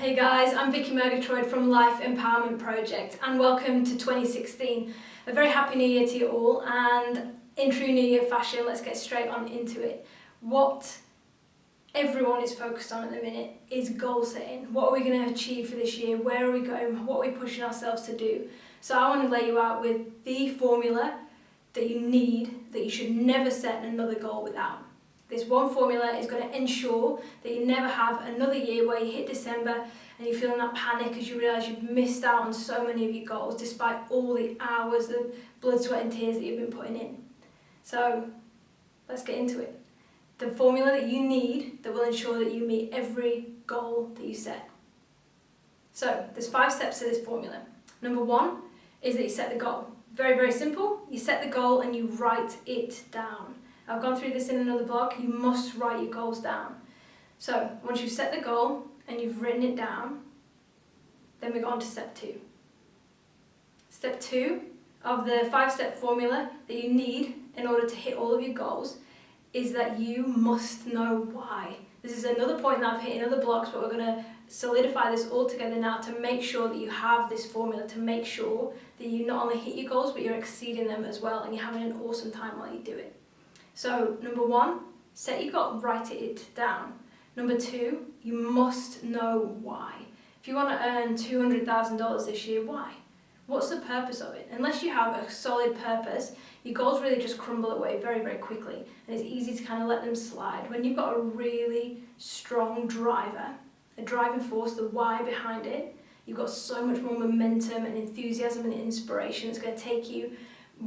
Hey guys, I'm Vicky Murgatroyd from Life Empowerment Project and welcome to 2016. A very happy new year to you all, and in true new year fashion, let's get straight on into it. What everyone is focused on at the minute is goal setting. What are we going to achieve for this year? Where are we going? What are we pushing ourselves to do? So I want to lay you out with the formula that you need, that you should never set another goal without. This one formula is going to ensure that you never have another year where you hit December and you feel that panic as you realise you've missed out on so many of your goals despite all the hours of blood, sweat and tears that you've been putting in. So let's get into it. The formula that you need that will ensure that you meet every goal that you set. So there's 5 steps to this formula. Number 1 is that you set the goal. Very, very simple. You set the goal and you write it down. I've gone through this in another blog. You must write your goals down. So once you've set the goal and you've written it down, then we go on to step 2. Step 2 of the 5-step formula that you need in order to hit all of your goals is that you must know why. This is another point that I've hit in other blogs, but we're going to solidify this all together now to make sure that you have this formula, to make sure that you not only hit your goals, but you're exceeding them as well and you're having an awesome time while you do it. So number 1, set your goal, write it down. Number 2, you must know why. If you want to earn $200,000 this year, why? What's the purpose of it? Unless you have a solid purpose, your goals really just crumble away very, very quickly, and it's easy to kind of let them slide. When you've got a really strong driver, a driving force, the why behind it, you've got so much more momentum and enthusiasm and inspiration. It's going to take you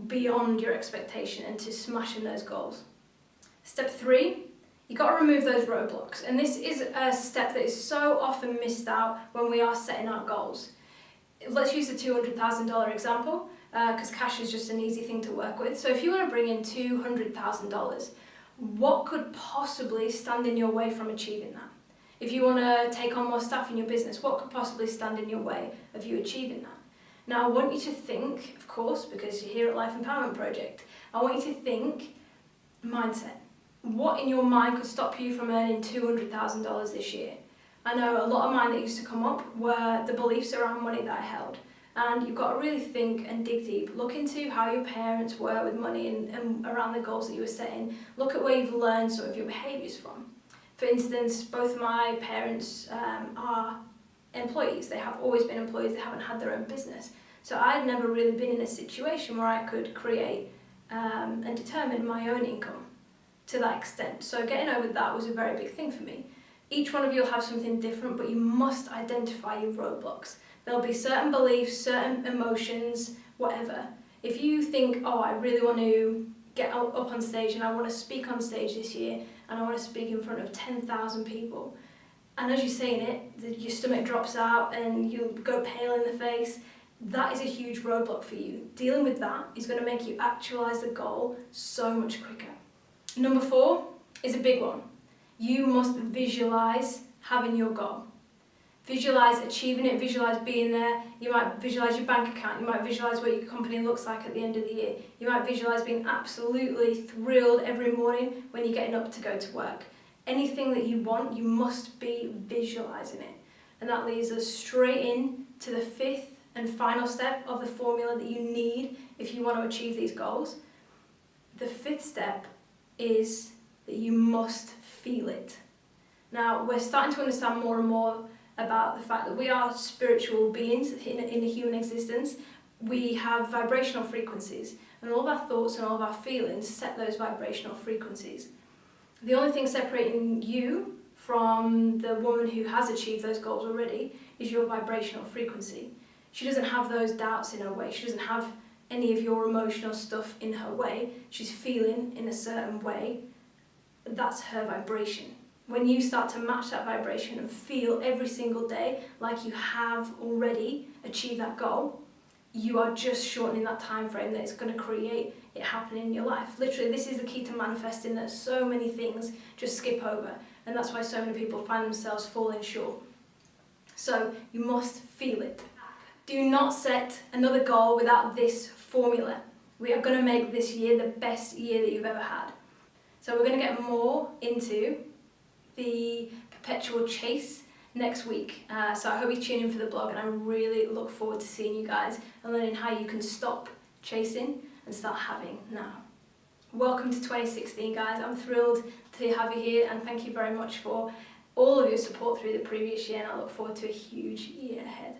beyond your expectation and to smashing those goals. Step 3, you've got to remove those roadblocks, and this is a step that is so often missed out when we are setting our goals. Let's use the $200,000 example because cash is just an easy thing to work with. So if you want to bring in $200,000, what could possibly stand in your way from achieving that? If you want to take on more staff in your business, what could possibly stand in your way of you achieving that? Now I want you to think, of course, because you're here at Life Empowerment Project, I want you to think mindset. What in your mind could stop you from earning $200,000 this year? I know a lot of mine that used to come up were the beliefs around money that I held. And you've got to really think and dig deep. Look into how your parents were with money and around the goals that you were setting. Look at where you've learned some of your behaviours from. For instance, both my parents are employees. They have always been employees. They haven't had their own business. So I'd never really been in a situation where I could create and determine my own income to that extent. So getting over that was a very big thing for me. Each one of you will have something different, but you must identify your roadblocks. There'll be certain beliefs, certain emotions, whatever. If you think, oh, I really want to get up on stage and I want to speak on stage this year and I want to speak in front of 10,000 people, and as you're saying it, your stomach drops out and you go pale in the face, that is a huge roadblock for you. Dealing with that is going to make you actualize the goal so much quicker. Number 4 is a big one. You must visualize having your goal. Visualize achieving it, visualize being there. You might visualize your bank account, you might visualize what your company looks like at the end of the year. You might visualize being absolutely thrilled every morning when you're getting up to go to work. Anything that you want, you must be visualizing it. And that leads us straight in to the 5th and final step of the formula that you need if you want to achieve these goals. The 5th step is that you must feel it. Now, we're starting to understand more and more about the fact that we are spiritual beings in a human existence. We have vibrational frequencies, and all of our thoughts and all of our feelings set those vibrational frequencies. The only thing separating you from the woman who has achieved those goals already is your vibrational frequency. She doesn't have those doubts in her way. She doesn't have any of your emotional stuff in her way. She's feeling in a certain way. That's her vibration. When you start to match that vibration and feel every single day like you have already achieved that goal, you are just shortening that time frame that it's going to create it happening in your life. Literally, this is the key to manifesting, that so many things just skip over, and that's why so many people find themselves falling short. So you must feel it. Do not set another goal without this formula. We are going to make this year the best year that you've ever had. So we're going to get more into the perpetual chase next week. So I hope you tune in for the blog, and I really look forward to seeing you guys and learning how you can stop chasing and start having now. Welcome to 2016, guys. I'm thrilled to have you here, and thank you very much for all of your support through the previous year, and I look forward to a huge year ahead.